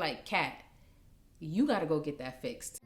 like, Cat, you gotta go get that fixed.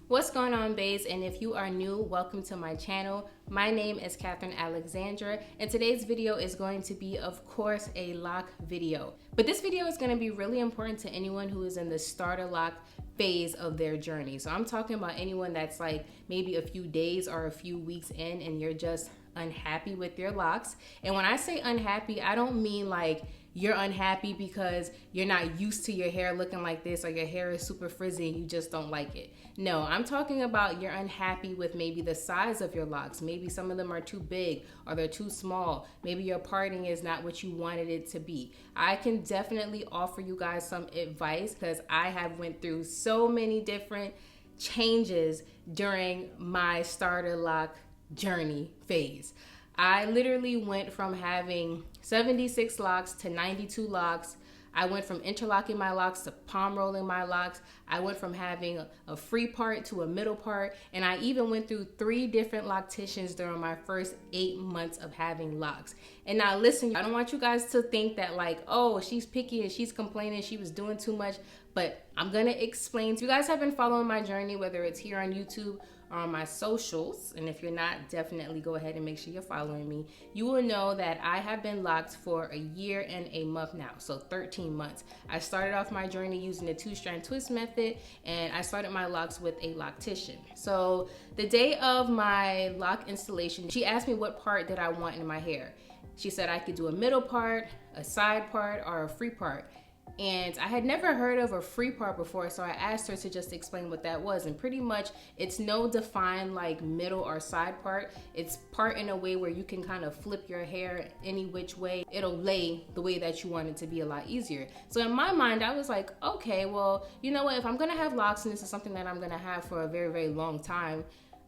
What's going on, baes? And if you are new, welcome to my channel. My name is Catherine Alexandra, and today's video is going to be, of course, a lock video. But this video is going to be really important to anyone who is in the starter lock phase of their journey. So I'm talking about anyone that's like maybe a few days or a few weeks in and you're just unhappy with your locks. And when I say unhappy, I don't mean like you're unhappy because you're not used to your hair looking like this, or your hair is super frizzy and you just don't like it. No, I'm talking about you're unhappy with maybe the size of your locks. Maybe some of them are too big or they're too small. Maybe your parting is not what you wanted it to be. I can definitely offer you guys some advice because I have went through so many different changes during my starter lock journey phase. I literally went from having 76 locks to 92 locks. I went from interlocking my locks to palm rolling my locks. I went from having a free part to a middle part. And I even went through 3 different locticians during my first 8 months of having locks. And now listen, I don't want you guys to think that like, oh, she's picky and she's complaining she was doing too much. But I'm gonna explain. If you guys have been following my journey, whether it's here on YouTube or on my socials, and if you're not, definitely go ahead and make sure you're following me, you will know that I have been locked for a year and a month now, so 13 months. I started off my journey using the 2-strand twist method, and I started my locks with a loctician. So the day of my lock installation, she asked me what part did I want in my hair. She said I could do a middle part, a side part, or a free part. And I had never heard of a free part before, so I asked her to just explain what that was. And pretty much it's no defined like middle or side part. It's part in a way where you can kind of flip your hair any which way. It'll lay the way that you want it to be a lot easier. So in my mind, I was like, okay, well, you know what? If I'm gonna have locks and this is something that I'm gonna have for a very, very long time,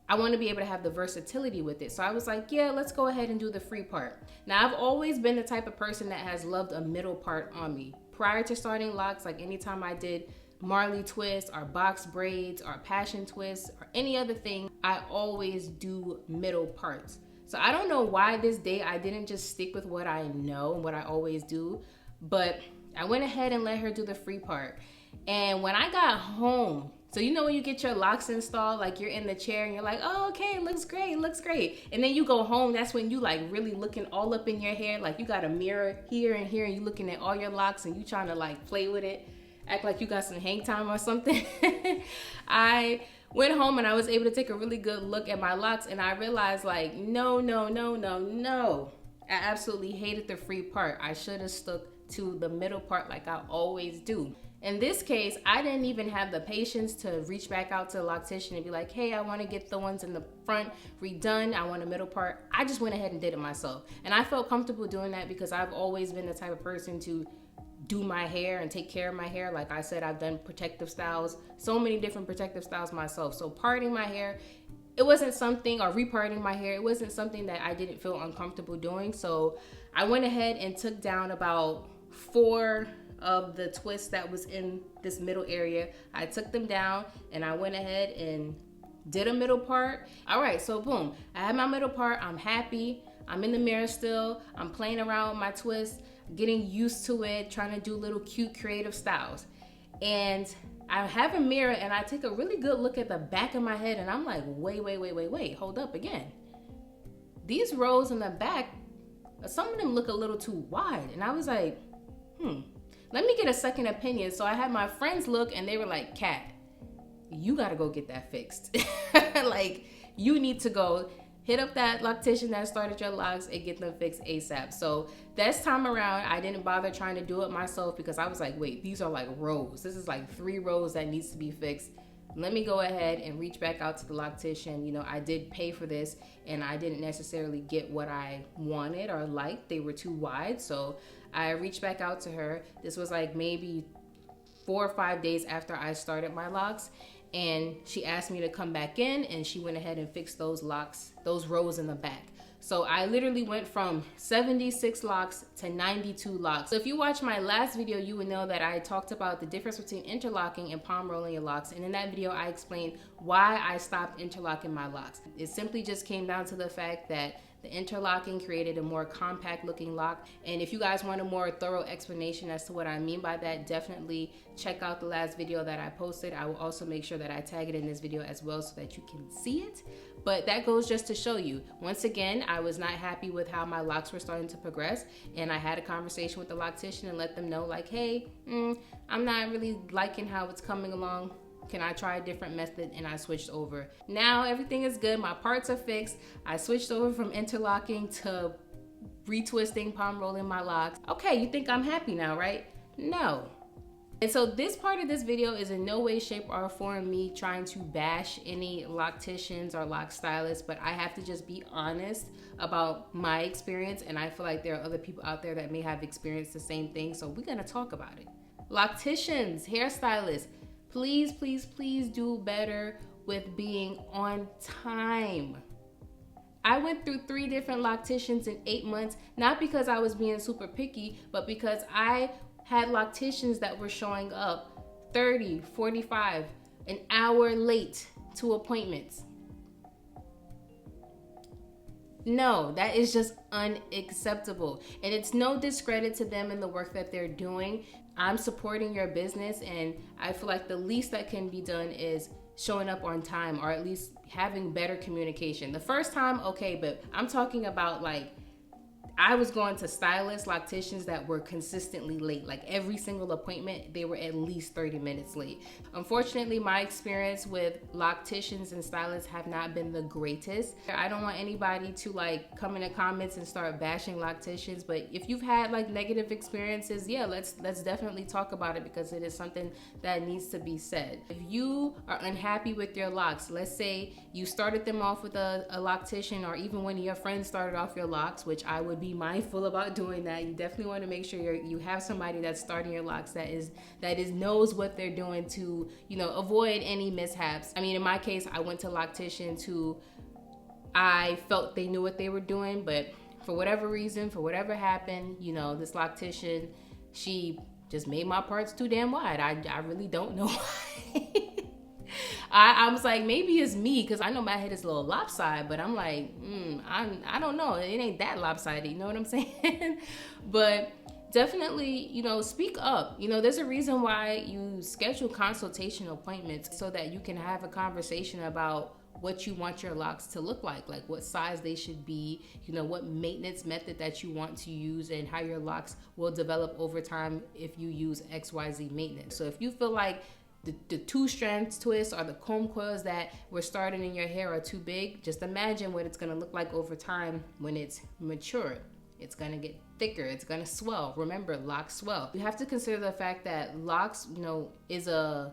I want to be able to have the versatility with it. So I was like, yeah, let's go ahead and do the free part. Now, I've always been the type of person that has loved a middle part on me. Prior to starting locks, like anytime I did Marley twists or box braids or passion twists or any other thing, I always do middle parts. So I don't know why this day I didn't just stick with what I know and what I always do, but I went ahead and let her do the free part. And when I got home, so you know when you get your locks installed, like you're in the chair and you're like, oh, okay, looks great, looks great. And then you go home, that's when you like really looking all up in your hair. Like you got a mirror here and here and you looking at all your locks and you trying to like play with it, act like you got some hang time or something. I went home and I was able to take a really good look at my locks and I realized like, no. I absolutely hated the free part. I should have stuck to the middle part like I always do. In this case, I didn't even have the patience to reach back out to the loctician and be like, hey, I want to get the ones in the front redone. I want a middle part. I just went ahead and did it myself. And I felt comfortable doing that because I've always been the type of person to do my hair and take care of my hair. Like I said, I've done protective styles, so many different protective styles myself. So parting my hair, it wasn't something, or reparting my hair, it wasn't something that I didn't feel uncomfortable doing. So I went ahead and took down about 4 of the twists that was in this middle area. I took them down and I went ahead and did a middle part. All right, so boom, I have my middle part. I'm happy. I'm in the mirror still. I'm playing around with my twists, getting used to it, trying to do little cute creative styles. And I have a mirror and I take a really good look at the back of my head and I'm like, wait, hold up again. These rows in the back, some of them look a little too wide. And I was like, let me get a second opinion. So I had my friends look and they were like, Cat, you gotta go get that fixed. Like, you need to go hit up that loctician that started your locks and get them fixed ASAP. So this time around, I didn't bother trying to do it myself because I was like, wait, these are like rows. This is like 3 rows that needs to be fixed. Let me go ahead and reach back out to the loctician. You know, I did pay for this and I didn't necessarily get what I wanted or liked. They were too wide. So I reached back out to her. This was like maybe 4 or 5 days after I started my locks. And she asked me to come back in and she went ahead and fixed those locks, those rows in the back. So I literally went from 76 locks to 92 locks. So if you watch my last video, you would know that I talked about the difference between interlocking and palm rolling your locks. And in that video, I explained why I stopped interlocking my locks. It simply just came down to the fact that the interlocking created a more compact looking lock. And if you guys want a more thorough explanation as to what I mean by that, definitely check out the last video that I posted. I will also make sure that I tag it in this video as well so that you can see it. But that goes just to show you, once again, I was not happy with how my locks were starting to progress. And I had a conversation with the loctician and let them know like, hey, I'm not really liking how it's coming along. Can I try a different method? And I switched over. Now everything is good. My parts are fixed. I switched over from interlocking to retwisting, palm rolling my locks. Okay, you think I'm happy now, right? No. And so this part of this video is in no way, shape, or form me trying to bash any locticians or lock stylists, but I have to just be honest about my experience, and I feel like there are other people out there that may have experienced the same thing, so we're gonna talk about it. Locticians, hairstylists, please, please, please do better with being on time. I went through 3 different locticians in 8 months, not because I was being super picky, but because I had locticians that were showing up 30, 45, an hour late to appointments. No, that is just unacceptable. And it's no discredit to them and the work that they're doing. I'm supporting your business, and I feel like the least that can be done is showing up on time, or at least having better communication. The first time, okay, but I'm talking about like, I was going to stylists, locticians that were consistently late. Like every single appointment, they were at least 30 minutes late. Unfortunately, my experience with locticians and stylists have not been the greatest. I don't want anybody to like come in the comments and start bashing locticians, but if you've had like negative experiences, yeah, let's definitely talk about it, because it is something that needs to be said. If you are unhappy with your locks, let's say you started them off with a loctician, or even one of your friends started off your locks, which I would be mindful about doing that. You definitely want to make sure you have somebody that's starting your locks that knows what they're doing to, you know, avoid any mishaps. I mean, in my case, I went to locticians who I felt they knew what they were doing, but for whatever reason, for whatever happened, you know, this loctician, she just made my parts too damn wide. I really don't know why. I was like, maybe it's me, because I know my head is a little lopsided, but I'm like, I don't know. It ain't that lopsided, you know what I'm saying? But definitely, you know, speak up. You know, there's a reason why you schedule consultation appointments, so that you can have a conversation about what you want your locks to look like what size they should be, you know, what maintenance method that you want to use, and how your locks will develop over time if you use XYZ maintenance. So if you feel like the 2-strand twists or the comb coils that were starting in your hair are too big, just imagine what it's going to look like over time when it's mature. It's going to get thicker. It's going to swell. Remember, locks swell. You have to consider the fact that locks, you know, is a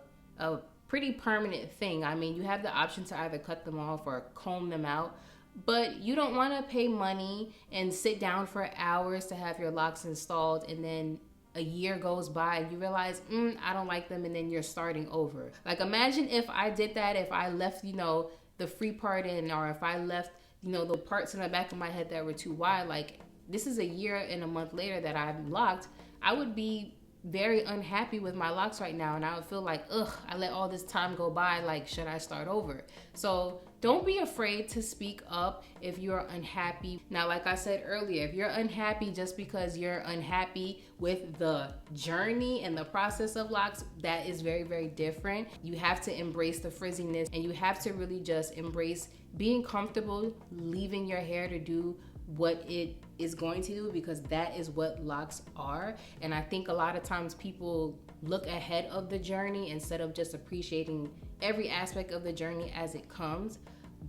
pretty permanent thing. I mean, you have the option to either cut them off or comb them out, but you don't want to pay money and sit down for hours to have your locks installed, and then a year goes by and you realize, I don't like them, and then you're starting over. Like, imagine if I did that, if I left, you know, the free part in, or if I left, you know, the parts in the back of my head that were too wide. Like, this is a year and a month later that I'm locked. I would be very unhappy with my locks right now, and I would feel like, I let all this time go by, like, should I start over? So don't be afraid to speak up if you're unhappy. Now, like I said earlier, if you're unhappy just because you're unhappy with the journey and the process of locks, that is very, very different. You have to embrace the frizziness, and you have to really just embrace being comfortable leaving your hair to do what it is going to do, because that is what locks are. And I think a lot of times people look ahead of the journey instead of just appreciating every aspect of the journey as it comes.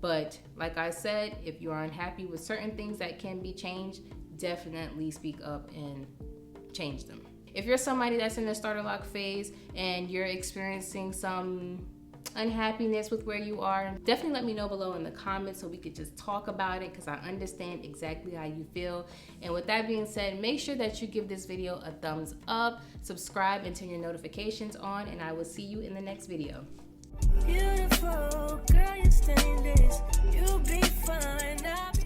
But like I said, if you are unhappy with certain things that can be changed, definitely speak up and change them. If you're somebody that's in the starter lock phase and you're experiencing some unhappiness with where you are, definitely let me know below in the comments so we could just talk about it, because I understand exactly how you feel. And with that being said, make sure that you give this video a thumbs up, subscribe, and turn your notifications on, and I will see you in the next video. Beautiful girl, you stainless, you be fine.